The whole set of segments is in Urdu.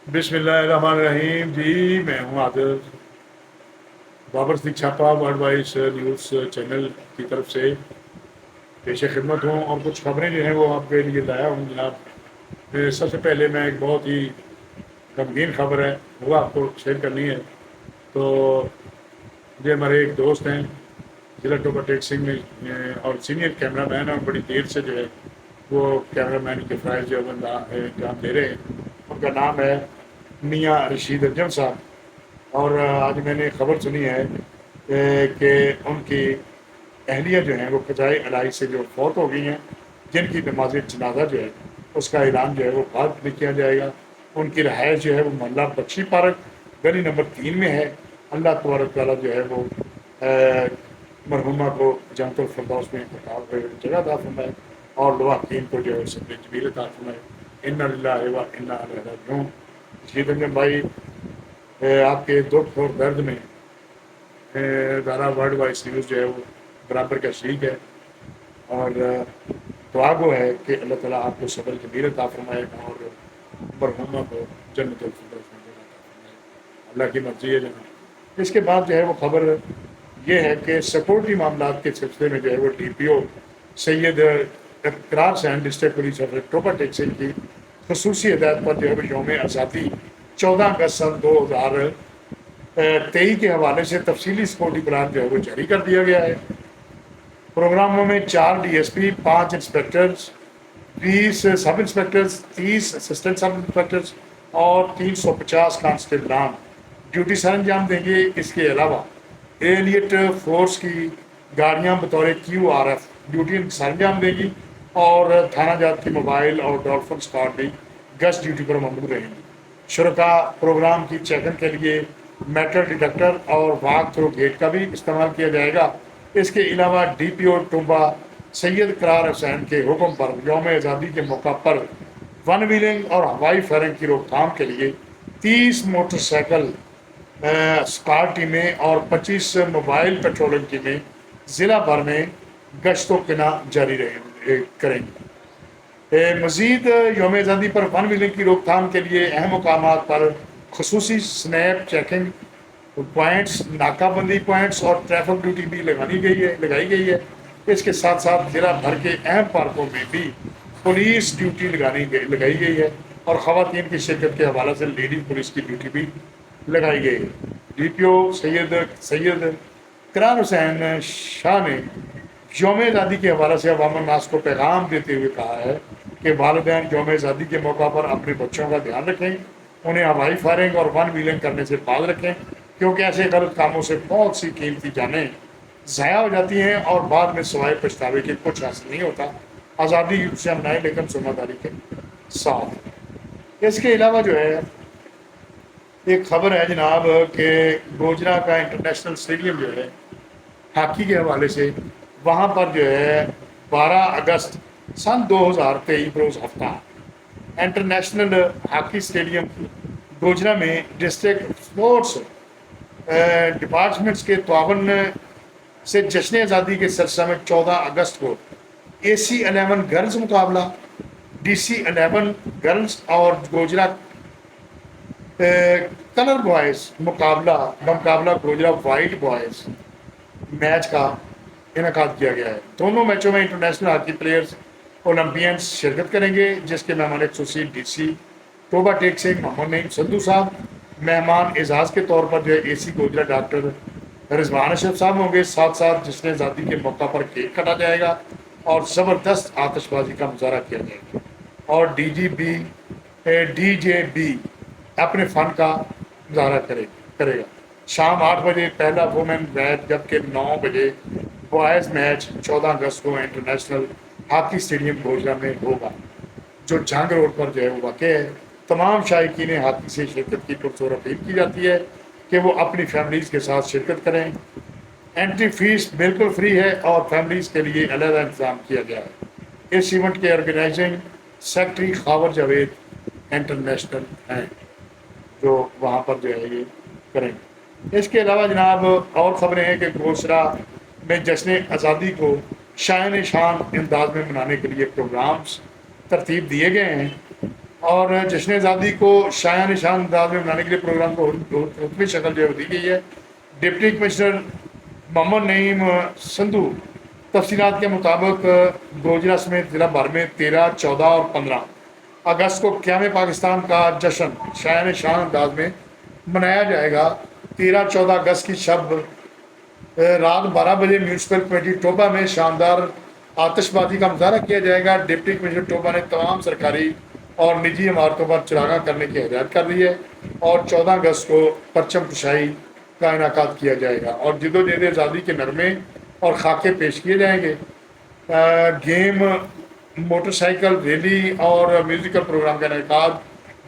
بسم اللہ الرحمن الرحیم جی، میں ہوں عادل بابر صدیق چھاپا ورلڈ وائز نیوز چینل کی طرف سے پیش خدمت ہوں، اور کچھ خبریں جو ہیں وہ آپ کے لیے لایا ہوں جناب۔ سب سے پہلے میں ایک بہت ہی غمگین خبر ہے وہ آپ کو شیئر کرنی ہے۔ تو یہ ہمارے ایک دوست ہیں ضلع ٹوبا ٹیک سنگھ میں، اور سینئر کیمرہ مین ہیں، اور بڑی دیر سے جو ہے وہ کیمرہ مین کے فرائض جو انجام دے رہے ہیں۔ ان کا نام ہے میاں رشید انجم صاحب، اور آج میں نے خبر سنی ہے کہ ان کی اہلیہ جو ہیں وہ قضائے الہی سے جو فوت ہو گئی ہیں، جن کی نماز جنازہ جو ہے اس کا اعلان جو ہے وہ بعد میں کیا جائے گا۔ ان کی رہائش جو ہے وہ محلہ بخشی پارک گلی نمبر 3 میں ہے۔ اللہ تبارک تعالیٰ جو ہے وہ مرحومہ کو جنت الفردوس میں جگہ عطا فرمائے، اور لواحقین کو جو ہے صبر جمیل عطا فرمائے۔ انا للہ و انا الیہ راجعون۔ رشید انجم بھائی آپ کے دکھ اور درد میں ادارہ ورلڈ وائز نیوز جو ہے وہ برابر کا شریک ہے، اور دعا گو ہے کہ اللہ تعالیٰ آپ کو صبر جمیل عطا فرمائے اور مرحومہ کو جنت الفردوس میں جگہ عطا فرمائے۔ اللہ کی مرضی ہے جناب۔ اس کے بعد جو ہے وہ خبر یہ ہے کہ سیکورٹی معاملات کے سلسلے میں جو ہے وہ ڈی پی او سید اقرار حسین ڈسٹرکٹ پولیس آفیسر ٹوبا ٹیک سنگھ کی خصوصی ہدایت پر جو ہے وہ یوم آزادی 14 اگست سن 2023 کے حوالے سے تفصیلی سیکورٹی پلان جو ہے وہ جاری کر دیا گیا ہے۔ پروگراموں میں 4 ڈی ایس پی، 5 انسپیکٹرز، 20 سب انسپیکٹرز، 30 اسسٹنٹ سب انسپیکٹرز اور 350 کانسٹیبلان ڈیوٹی سر انجام دیں گے۔ اس کے علاوہ ایلیٹ فورس کی گاڑیاں بطور کیو آر ایف ڈیوٹی سر انجام دیں گی، اور تھانہ جات کی موبائل اور ڈولفن اسکواڈ بھی گشت ڈیوٹی پر موجود رہیں گی۔ شرکاء پروگرام کی چیکنگ کے لیے میٹل ڈیٹیکٹر اور واک تھرو گیٹ کا بھی استعمال کیا جائے گا۔ اس کے علاوہ ڈی پی او ٹوبا سید اقرار حسین کے حکم پر یوم آزادی کے موقع پر ون ویلنگ اور ہوائی فائرنگ کی روک تھام کے لیے 30 موٹر سائیکل اسکواڈ ٹیمیں اور 25 موبائل پیٹرولنگ ٹیمیں ضلع بھر میں گشت و قنا جاری کریں گی۔ مزید یوم آزادی پر ون ویلنگ کی روک تھام کے لیے اہم مقامات پر خصوصی سنیپ چیکنگ پوائنٹس، ناکہ بندی پوائنٹس اور ٹریفک ڈیوٹی بھی لگائی گئی ہے۔ اس کے ساتھ ساتھ ضلع بھر کے اہم پارکوں میں بھی پولیس ڈیوٹی لگائی گئی ہے، اور خواتین کی شرکت کے حوالے سے لیڈی پولیس کی ڈیوٹی بھی لگائی گئی ہے۔ ڈی پی او سید اقرار حسین شاہ نے یوم آزادی کے حوالے سے عوام الناس کو پیغام دیتے ہوئے کہا ہے کہ والدین یوم آزادی کے موقع پر اپنے بچوں کا دھیان رکھیں، انہیں ہوائی فائرنگ اور ون ویلنگ کرنے سے باز رکھیں، کیونکہ ایسے غلط کاموں سے بہت سی قیمتی جانیں ضائع ہو جاتی ہیں اور بعد میں سوائے پچھتاوے کے کچھ حاصل نہیں ہوتا۔ آزادی سے منائیں لیکن ذمہ داری کے ساتھ۔ اس کے علاوہ جو ہے ایک خبر ہے جناب کہ گوجرا کا انٹرنیشنل اسٹیڈیم جو ہے ہاکی کے حوالے سے، وہاں پر جو ہے 12 اگست سن 2023 بروز ہفتہ انٹرنیشنل ہاکی اسٹیڈیم گوجرا میں ڈسٹرکٹ اسپورٹس ڈپارٹمنٹس کے تعاون سے جشن آزادی کے سلسلہ میں 14 اگست کو اے سی 11 گرلز مقابلہ، ڈی سی 11 گرلز اور گوجرا کلر بوائز بمقابلہ گوجرا وائٹ بوائز میچ کا انعقاد کیا گیا ہے۔ دونوں میچوں میں انٹرنیشنل ہاکی پلیئرز اولمپئنز شرکت کریں گے، جس کے مہمان خصوصی ڈی سی ٹوبا ٹیک سنگھ محمد نعیم سندھو صاحب، مہمان اعزاز کے طور پر جو ہے اے سی گوجرا ڈاکٹر رضوان اشرف صاحب ہوں گے۔ ساتھ ساتھ جشن آزادی کے موقع پر کیک کاٹا جائے گا اور زبردست آتش بازی کا مظاہرہ کیا جائے گا، اور ڈی جے بی اپنے فن کا مظاہرہ کرے گا۔ شام 8 بجے پہلا وومن میچ، جبکہ 9 بجے بوائز میچ 14 اگست کو انٹرنیشنل ہاکی اسٹیڈیم گوجرا میں ہوگا، جو جھنگ روڈ پر جو ہے وہ واقع ہے۔ تمام شائقین ہاکی سے شرکت کی پرزور اپیل کی جاتی ہے کہ وہ اپنی فیملیز کے ساتھ شرکت کریں۔ انٹری فیس بالکل فری ہے اور فیملیز کے لیے علیحدہ انتظام کیا گیا ہے۔ اس ایونٹ کے organizing secretary Khawar Javed international ہیں، جو وہاں پر جو ہے یہ کریں گے۔ اس کے علاوہ جناب اور خبریں ہیں کہ گوسرا میں جشن آزادی کو شائن شان انداز میں منانے کے لیے پروگرامز ترتیب دیے گئے ہیں، اور جشن آزادی کو شایان نشان انداز میں منانے کے لیے پروگرام کو حکمی شکل جو ہے دی گئی ہے. ڈپٹی کمشنر محمد نعیم سندھو تفصیلات کے مطابق گوجرا سمیت ضلع بھر میں 13، 14 اور 15 اگست کو قیام پاکستان کا جشن شایان شان انداز میں منایا جائے گا. 13، 14 اگست کی شب رات 12 بجے میونسپل کمیٹی ٹوبہ میں شاندار آتش بازی کا مظاہرہ کیا جائے گا. ڈپٹی کمشنر ٹوبہ نے تمام سرکاری اور نجی عمارتوں پر چراغاں کرنے کی ہدایت کر دی ہے اور 14 اگست کو پرچم کشائی کا انعقاد کیا جائے گا اور جدوجہد آزادی کے نغمے اور خاکے پیش کیے جائیں گے. گیم، موٹر سائیکل ریلی اور میوزیکل پروگرام کا انعقاد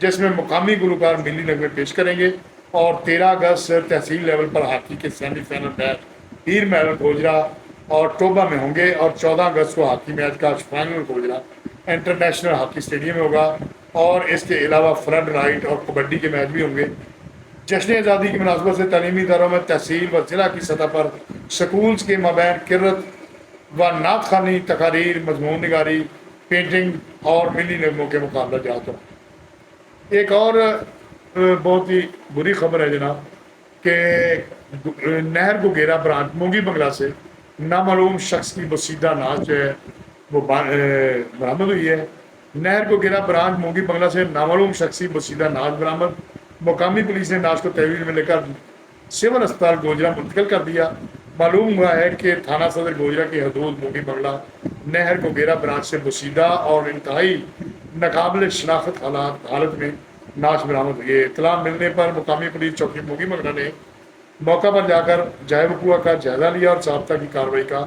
جس میں مقامی گلوکار ملی نغمے پیش کریں گے. اور 13 اگست تحصیل لیول پر ہاکی کے سیمی فائنل میچ پیر محل گوجرا اور ٹوبہ میں ہوں گے اور 14 اگست کو ہاکی میچ کا final Gojra international hockey stadium میں ہوگا. اور اس کے علاوہ فلڈ رائٹ اور کبڈی کے میچ بھی ہوں گے. جشن آزادی کی مناسبت سے تعلیمی اداروں میں تحصیل و ضلع کی سطح پر سکولز کے مابین قرت و نعت خوانی، تقاریر، مضمون نگاری، پینٹنگ اور ملی نغموں کے مقابلہ جات ہوں. ایک اور بہت ہی بری خبر ہے جناب کہ نہر گوگیرا برانچ مونگی بنگلہ سے نامعلوم شخص کی بوسیدہ نعش جو ہے وہ برآمد ہوئی ہے. نہر گوگیرا برانچ مونگی بنگلہ سے نامعلوم شخص کی بوسیدہ نعش برآمد. مقامی پولیس نے نعش کو تحویل میں لے کر سول اسپتال گوجرا منتقل کر دیا. معلوم ہوا ہے کہ تھانہ صدر گوجرا کی حدود مونگی بنگلہ نہر گوگیرا برانچ سے بوسیدہ اور انتہائی ناقابل شناخت حالت میں نعش برآمد ہوئی ہے. اطلاع ملنے پر مقامی پولیس چوکی مونگی بنگلہ نے موقع پر جا کر جائے وقوع کا جائزہ لیا اور ضابطہ کی کارروائی کا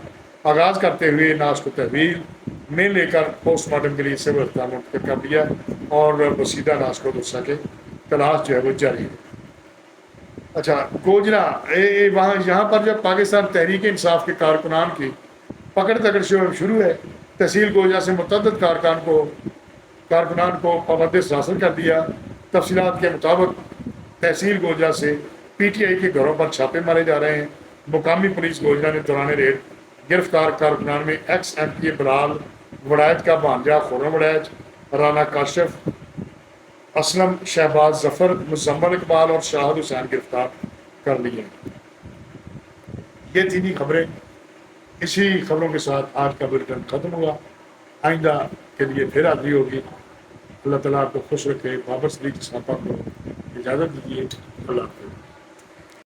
آغاز کرتے ہوئے نعش کو تحویل میں لے کر پوسٹ مارٹم کے لیے سول اسپتال منتقل کر دیا اور بوسیدہ نعش کو دوسرا کے تلاش جو ہے وہ جاری ہے. اچھا گوجرا وہاں یہاں پر جب پاکستان تحریک انصاف کے کارکنان کی پکڑ تکڑ شروع ہے. تحصیل گوجرا سے متعدد کارکنان کو پابند حاصل کر دیا. تفصیلات کے مطابق تحصیل گوجرا سے پی ٹی آئی کے گھروں پر چھاپے مارے جا رہے ہیں. مقامی پولیس گوجرا نے دوران ریڈ گرفتار کارکنان میں ایکس ایم پی بلال وڑائچ کا بھانجا خرم وڑائچ، رانا کاشف، اسلم، شہباز ظفر، مزمل اقبال اور شاہد حسین گرفتار کر لیے. یہ تینی خبریں. اسی خبروں کے ساتھ آج کا بلیٹن ختم ہوا. آئندہ کے لیے پھر حاضری ہوگی. اللہ تعالیٰ آپ کو خوش رکھے. بابر صدیق صاحب کو اجازت دیجیے. اللہ حافظ.